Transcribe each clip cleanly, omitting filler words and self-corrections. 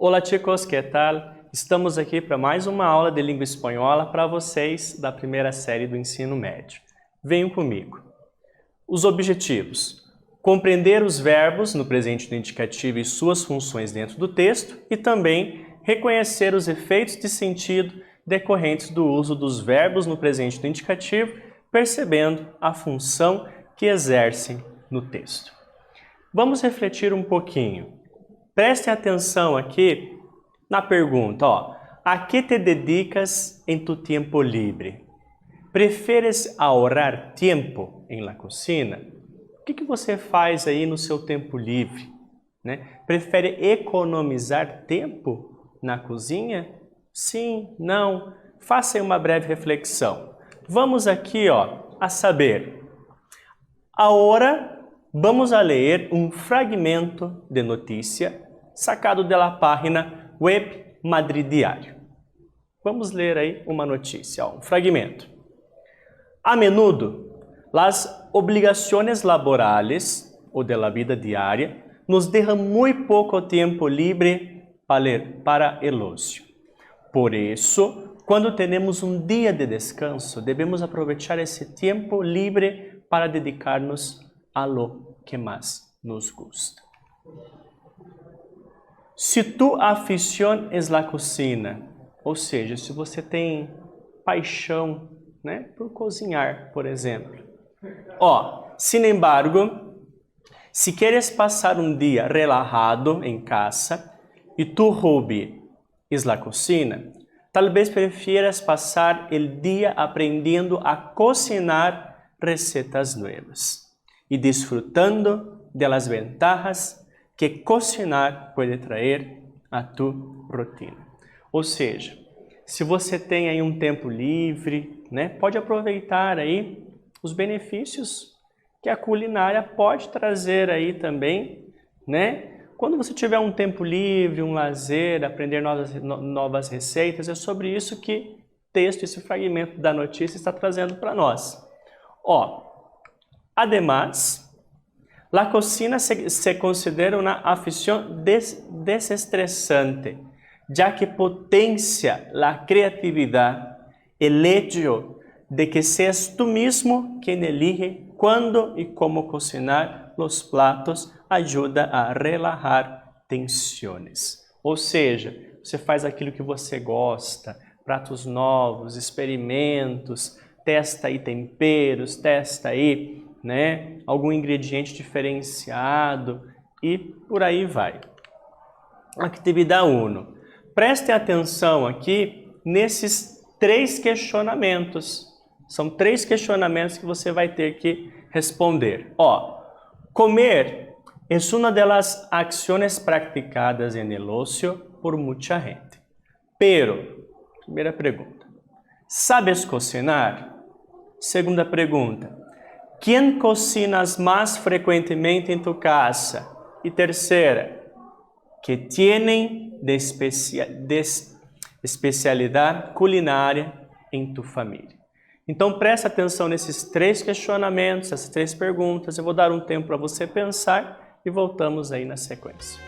Olá chicos, que tal? Estamos aqui para mais uma aula de língua espanhola para vocês da primeira série do ensino médio. Venham comigo. Os objetivos: compreender os verbos no presente do indicativo e suas funções dentro do texto e também reconhecer os efeitos de sentido decorrentes do uso dos verbos no presente do indicativo, percebendo a função que exercem no texto. Vamos refletir um pouquinho. Prestem atenção aqui na pergunta, a que te dedicas em tu tiempo libre? Prefieres ahorrar tempo em la cocina? O que você faz aí no seu tempo livre? Né? Prefere economizar tempo na cozinha? Sim, não? Faça aí uma breve reflexão. Vamos aqui, a saber. Agora, vamos a ler um fragmento de notícia sacado da página web Madrid Diário. Vamos ler aí uma notícia, um fragmento. A menudo, las obligaciones laborales o de la vida diaria nos dejan muy poco tiempo libre para el ocio. Por eso, quando temos um dia de descanso, devemos aproveitar esse tempo livre para dedicar-nos a lo que mais nos gusta. Se tu afición es la cocina, ou seja, se você tem paixão, por cozinhar, por exemplo. Sin embargo, se queres passar um dia relajado em casa e tu hobby es la cocina, talvez prefieras passar el dia aprendendo a cocinar recetas nuevas e disfrutando de las ventajas que cocinar pode trazer a tu rotina. Ou seja, se você tem aí um tempo livre, pode aproveitar aí os benefícios que a culinária pode trazer aí também, Quando você tiver um tempo livre, um lazer, aprender novas receitas, é sobre isso que esse fragmento da notícia está trazendo para nós. Además, la cocina se considera una afición desestresante, ya que potencia la creatividad, el hecho de que seas tú mismo quien elige cuándo y cómo cocinar los platos ajuda a relajar tensões. Ou seja, você faz aquilo que você gosta, pratos novos, experimentos, testa aí temperos, testa aí algum ingrediente diferenciado e por aí vai. Atividade 1. Prestem atenção aqui nesses 3 questionamentos. São 3 questionamentos que você vai ter que responder. Comer é uma das acciones practicadas en el ocio por mucha gente. Pero, primeira pergunta, ¿sabes cocinar? Segunda pergunta, ¿quién cocinas más frecuentemente en tu casa? E terceira, ¿qué tienen de especialidade culinária em tu família? Então, preste atenção nesses 3 questionamentos, essas 3 perguntas. Eu vou dar um tempo para você pensar e voltamos aí na sequência.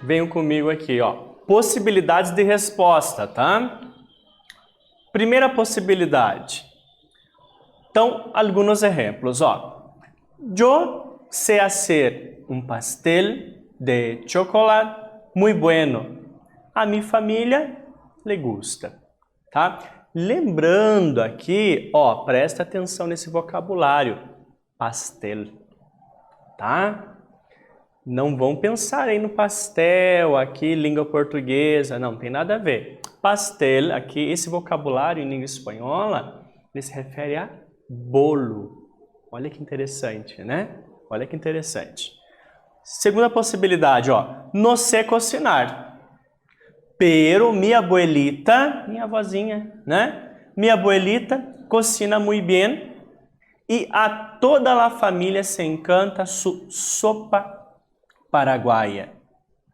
venham comigo aqui, ó. Possibilidades de resposta, tá? Primeira possibilidade. Então, alguns exemplos, ó. Eu sei hacer um pastel de chocolate muy bueno. A minha família le gusta, tá? Lembrando aqui, ó, presta atenção nesse vocabulário. Pastel, tá? Não vão pensar aí no pastel, aqui, língua portuguesa, não tem nada a ver. Pastel, aqui, esse vocabulário em língua espanhola, ele se refere a bolo. Olha que interessante, né? Olha que interessante. Segunda possibilidade, ó, no sé cocinar. Pero mi abuelita, minha avózinha, né? Mi abuelita cocina muy bien y a toda la familia se encanta su sopa paraguaia.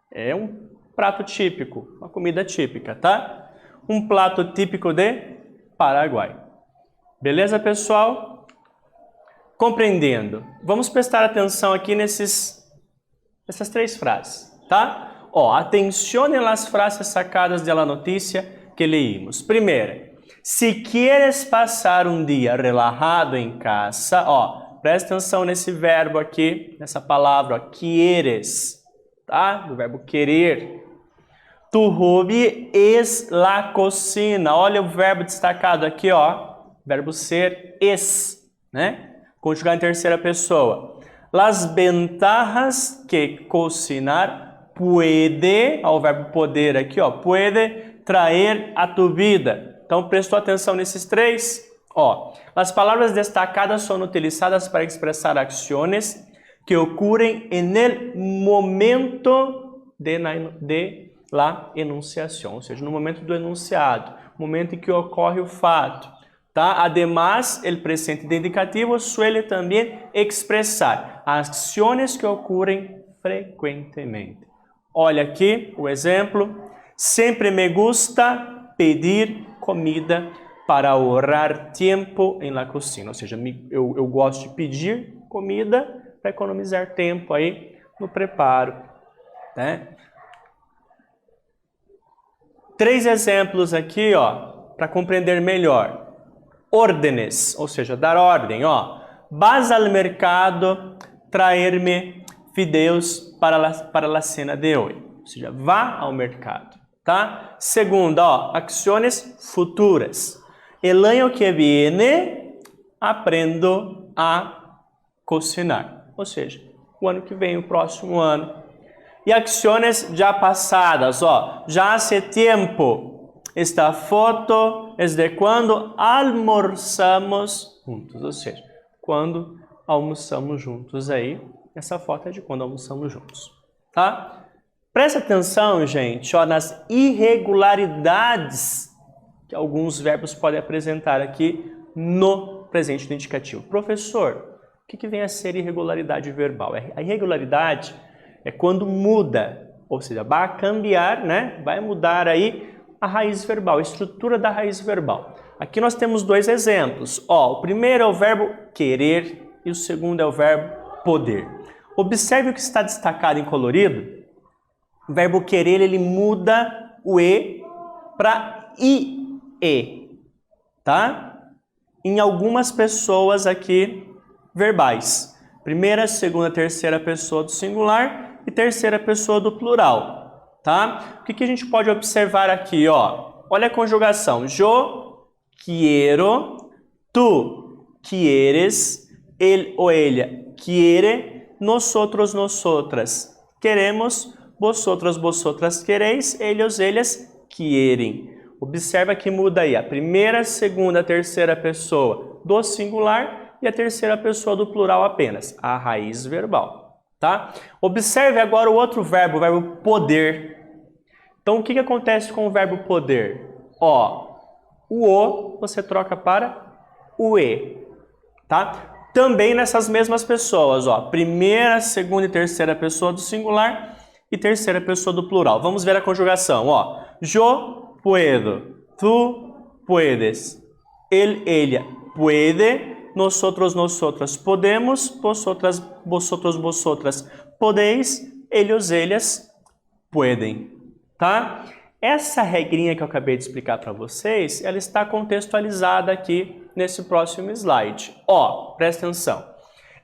É um prato típico, uma comida típica, tá? Um prato típico de Paraguai. Beleza, pessoal? Compreendendo. Vamos prestar atenção aqui nessas três frases, tá? Ó, atencione las frases sacadas de la notícia que leímos. Primeira, si quieres passar um dia relajado em casa, ó, presta atenção nesse verbo aqui, nessa palavra, ó, quieres, tá? Do verbo querer. Tu hobby es la cocina. Olha o verbo destacado aqui, ó. Verbo ser es, né? Conjugar em terceira pessoa. Las ventajas que cocinar puede, ó, o verbo poder aqui, ó, puede traer a tu vida. Então, prestou atenção nesses três? Ó, as palavras destacadas são utilizadas para expressar ações que ocorrem en el momento de la enunciação, ou seja, no momento do enunciado, momento em que ocorre o fato. Tá? Además, el presente de indicativo suele também expressar ações que ocorrem frequentemente. Olha aqui o exemplo. Sempre me gusta pedir comida para ahorrar tempo em la cocina. Ou seja, eu gosto de pedir comida para economizar tempo aí no preparo. Né? Três exemplos aqui, ó, para compreender melhor. Órdenes, ou seja, dar ordem, ó. Vas al mercado traer-me fideos para la cena de hoje. Ou seja, vá ao mercado, tá? Segunda, ó, ações futuras. El año que viene aprendo a cocinar. Ou seja, o ano que vem, o próximo ano. E ações já passadas, ó. Já hace tempo. Esta foto é de quando almoçamos juntos. Ou seja, quando almoçamos juntos aí. Essa foto é de quando almoçamos juntos. Tá? Presta atenção, gente, ó, nas irregularidades que alguns verbos podem apresentar aqui no presente do indicativo. Professor, o que vem a ser irregularidade verbal? A irregularidade é quando muda, ou seja, vai cambiar, né? Vai mudar aí a raiz verbal, a estrutura da raiz verbal. Aqui nós temos dois exemplos. Ó, o primeiro é o verbo querer e o segundo é o verbo poder. Observe o que está destacado em colorido. O verbo querer, ele muda o E para IE, tá? Em algumas pessoas aqui verbais. Primeira, segunda, terceira pessoa do singular e terceira pessoa do plural, tá? O que a gente pode observar aqui, ó? Olha a conjugação. Yo quiero, tu quieres, él o ella quiere, nosotros, nosotras queremos, vosotros, vosotras quereis, ellos, ellas querem. Observa que muda aí a primeira, segunda, terceira pessoa do singular e a terceira pessoa do plural apenas, a raiz verbal, tá? Observe agora o outro verbo, o verbo poder. Então, o que acontece com o verbo poder? Ó, o O você troca para o E, tá? Também nessas mesmas pessoas, ó, primeira, segunda e terceira pessoa do singular e terceira pessoa do plural. Vamos ver a conjugação, ó. Yo puedo, tu puedes, él, ella puede, nosotros, nosotras podemos, vosotras, vosotros, vosotras podéis, ellos, ellas pueden, tá? Essa regrinha que eu acabei de explicar para vocês, ela está contextualizada aqui nesse próximo slide. Ó, presta atenção.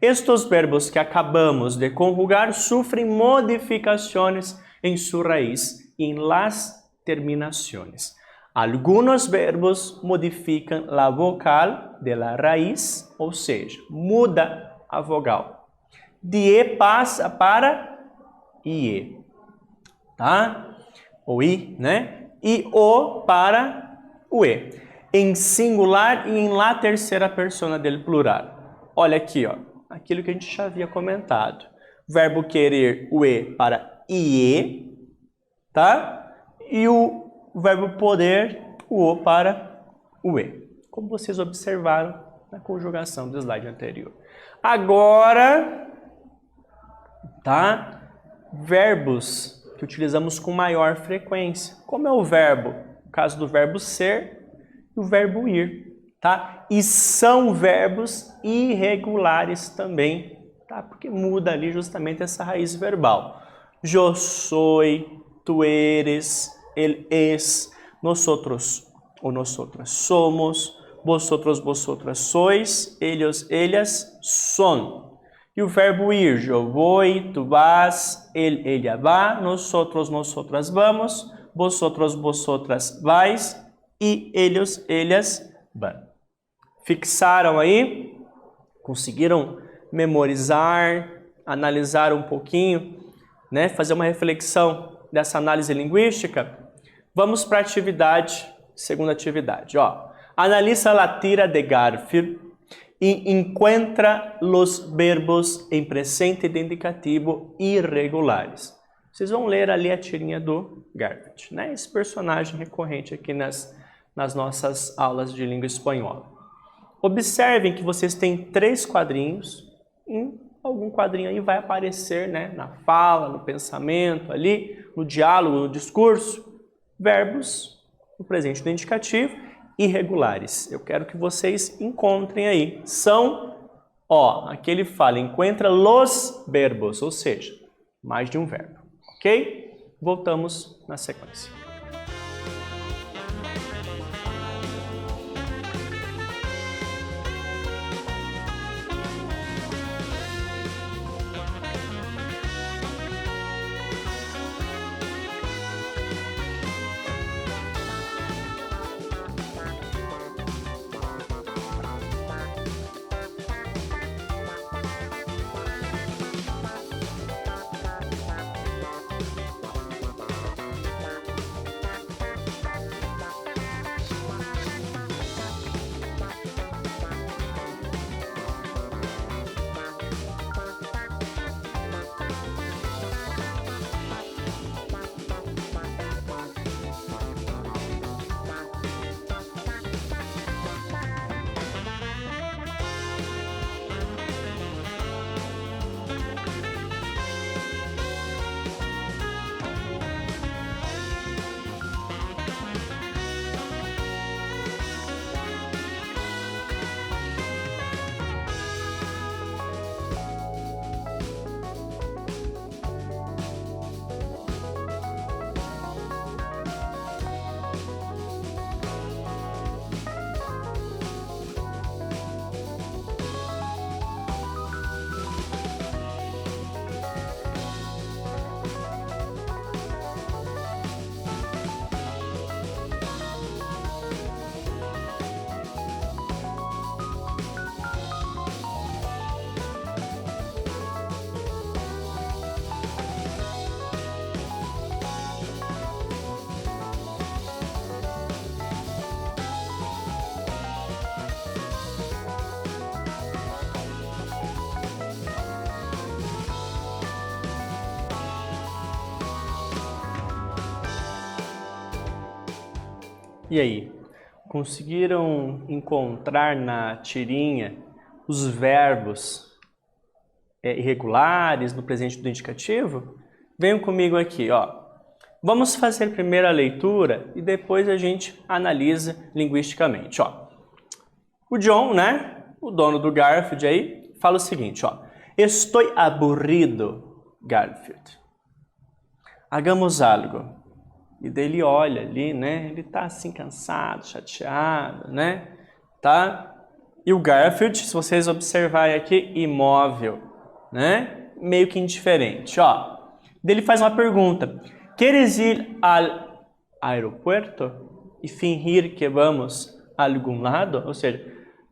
Estes verbos que acabamos de conjugar sofrem modificações em sua raiz e em las terminações. Alguns verbos modificam a vogal de la raiz, ou seja, muda a vogal. De E passa para IE, tá? O I, né? E O para o E. Em singular e em la terceira persona del plural. Olha aqui, ó, aquilo que a gente já havia comentado. Verbo querer, o E para IE, tá? E o verbo poder, o O para o E. Como vocês observaram na conjugação do slide anterior. Agora, tá? Verbos que utilizamos com maior frequência. Como é o verbo? No caso do verbo ser e o verbo ir, tá? E são verbos irregulares também, tá? Porque muda ali justamente essa raiz verbal. Yo soy, tú eres, él es, nosotros ou nosotras somos, vosotros, vosotras sois, ellos, ellas son. E o verbo ir, eu vou, tu vas, ele, ella va, nosotros, nosotras vamos, vosotros, vosotras vais e ellos, ellas van. Fixaram aí? Conseguiram memorizar, analisar um pouquinho, né? Fazer uma reflexão dessa análise linguística? Vamos para a atividade, segunda atividade, ó. Analisa la tira de Garfield e encontra os verbos em presente de indicativo irregulares. Vocês vão ler ali a tirinha do Garfield, né? Esse personagem recorrente aqui nas nossas aulas de língua espanhola. Observem que vocês têm 3 quadrinhos, em algum quadrinho aí vai aparecer, né, na fala, no pensamento ali, no diálogo, no discurso, verbos no presente do indicativo irregulares. Eu quero que vocês encontrem aí. São, ó, aqui ele fala, encontra los verbos, ou seja, mais de um verbo, ok? Voltamos na sequência. E aí, conseguiram encontrar na tirinha os verbos irregulares no presente do indicativo? Venham comigo aqui, ó. Vamos fazer primeiro a leitura e depois a gente analisa linguisticamente, ó. O John, né, o dono do Garfield aí, fala o seguinte, ó. Estou aburrido, Garfield. hagamos algo. E daí ele olha ali, né? Ele tá assim cansado, chateado, né? Tá? E o Garfield, se vocês observarem aqui, imóvel, né? Meio que indiferente, ó. Daí ele faz uma pergunta. ¿Quieres ir al aeropuerto e fingir que vamos a algum lado? Ou seja,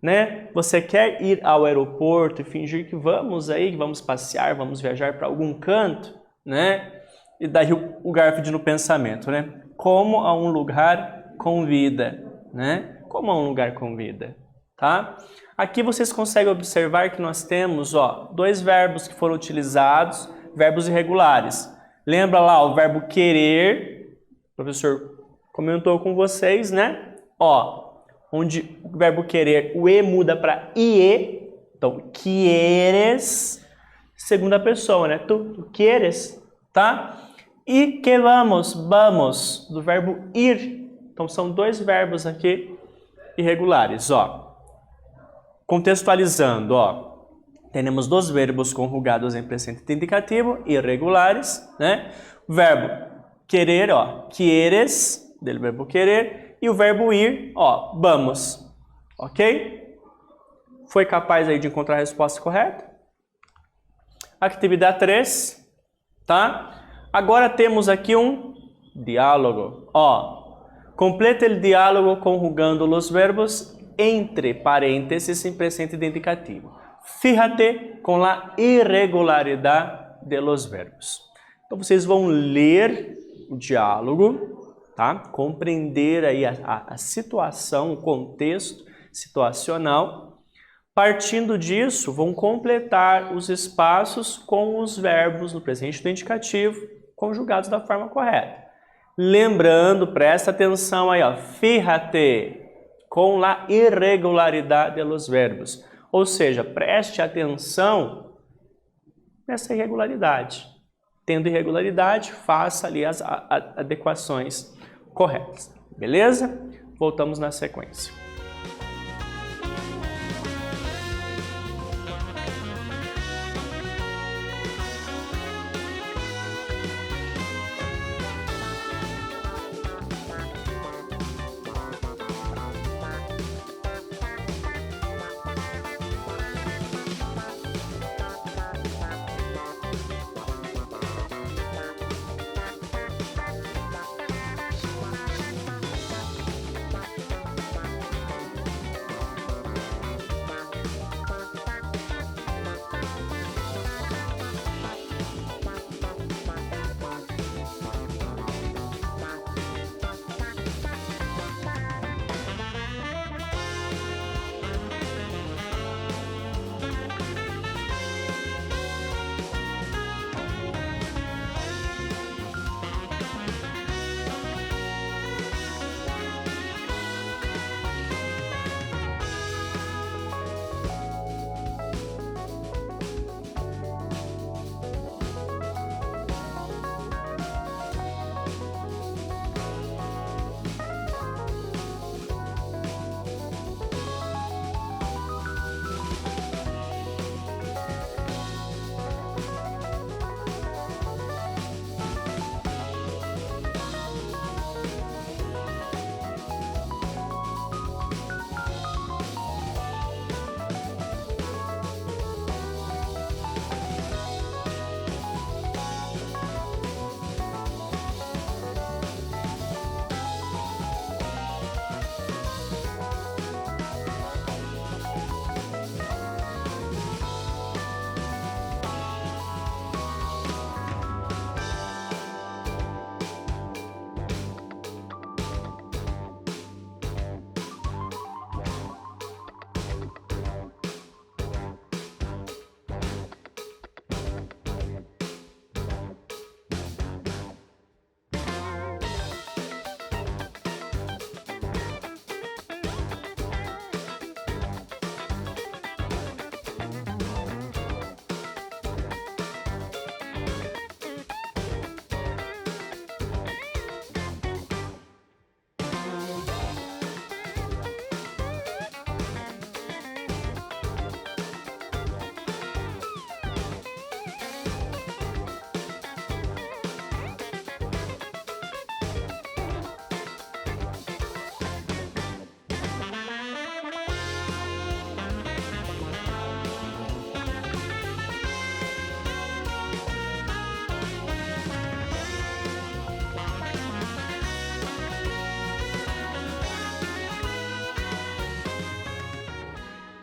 né? Você quer ir ao aeroporto e fingir que vamos aí, que vamos passear, vamos viajar para algum canto, né? E daí o Garfield no pensamento, né? Como a um lugar com vida, né? Como a um lugar com vida, tá? Aqui vocês conseguem observar que nós temos, ó, dois verbos que foram utilizados, verbos irregulares. Lembra lá o verbo querer, o professor comentou com vocês, né? Ó, onde o verbo querer, o e muda para ie, então quieres, segunda pessoa, né? Tu quieres, tá? E que vamos, do verbo ir. Então são dois verbos aqui irregulares, ó. Contextualizando, ó. Temos dois verbos conjugados em presente indicativo, irregulares, né? O verbo querer, ó, quieres, do verbo querer, e o verbo ir, ó, vamos. Ok? Foi capaz aí de encontrar a resposta correta? Atividade 3, tá? Agora temos aqui um diálogo. Ó, complete o diálogo conjugando os verbos entre parênteses em presente indicativo. Fíjate com a irregularidade de los verbos. Então vocês vão ler o diálogo, tá? Compreender aí a situação, o contexto situacional. Partindo disso, vão completar os espaços com os verbos no presente do indicativo conjugados da forma correta. Lembrando, presta atenção aí, ó, fíjate com a irregularidade de los verbos. Ou seja, preste atenção nessa irregularidade. Tendo irregularidade, faça ali as adequações corretas. Beleza? Voltamos na sequência.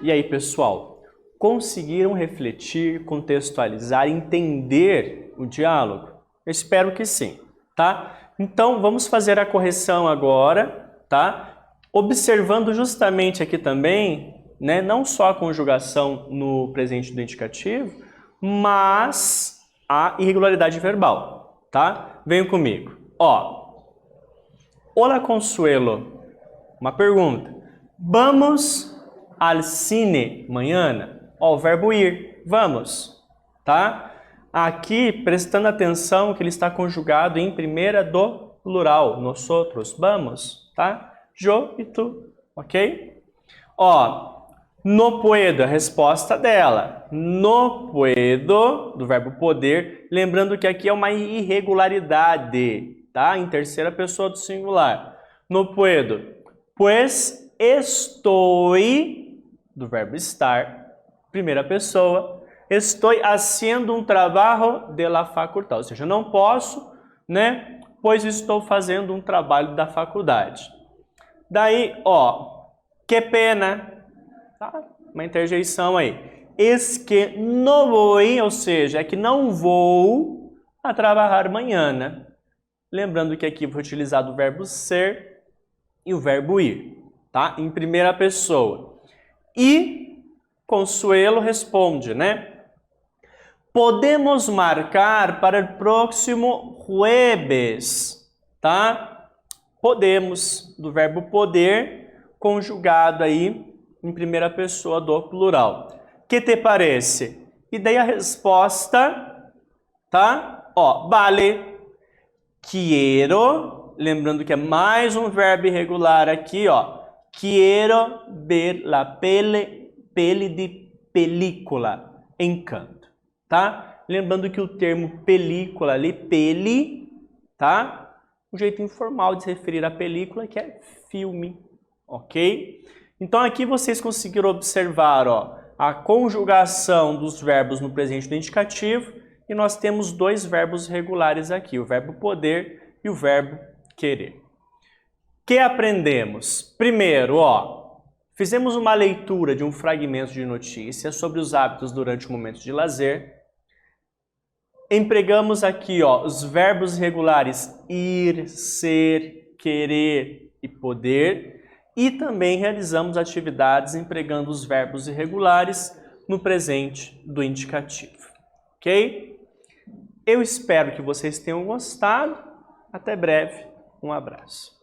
E aí, pessoal, conseguiram refletir, contextualizar, entender o diálogo? Eu espero que sim, tá? Então, vamos fazer a correção agora, tá? Observando justamente aqui também, né, não só a conjugação no presente do indicativo, mas a irregularidade verbal, tá? Venham comigo. Ó, Hola, Consuelo. Uma pergunta. Vamos al cine mañana? Ó, o verbo ir. Vamos, tá? Aqui, prestando atenção que ele está conjugado em primeira do plural, nosotros. Vamos, tá? Yo e tu, ok? Ó, no puedo, a resposta dela. No puedo, do verbo poder. Lembrando que aqui é uma irregularidade, tá? Em terceira pessoa do singular. No puedo. Pues estoy, do verbo estar, primeira pessoa. Estou haciendo um trabalho de la facultad. Ou seja, não posso, né? Pois estou fazendo um trabalho da faculdade. Daí, ó, que pena, tá? Uma interjeição aí. Es que no voy, ou seja, é que não vou a trabalhar amanhã. Lembrando que aqui foi utilizado o verbo ser e o verbo ir, tá? Em primeira pessoa. E Consuelo responde, né? Podemos marcar para o próximo jueves, tá? Podemos, do verbo poder, conjugado aí em primeira pessoa do plural. Que te parece? E daí a resposta, tá? Ó, vale. Quiero, lembrando que é mais um verbo irregular aqui, ó. Quiero ver la peli de película, Encanto, tá? Lembrando que o termo película ali, peli, tá? Um jeito informal de se referir à película, que é filme, ok? Então aqui vocês conseguiram observar, ó, a conjugação dos verbos no presente do indicativo e nós temos dois verbos regulares aqui, o verbo poder e o verbo querer. Que aprendemos? Primeiro, ó, fizemos uma leitura de um fragmento de notícia sobre os hábitos durante o momento de lazer. Empregamos aqui, ó, os verbos regulares ir, ser, querer e poder. E também realizamos atividades empregando os verbos irregulares no presente do indicativo. Ok? Eu espero que vocês tenham gostado. Até breve. Um abraço.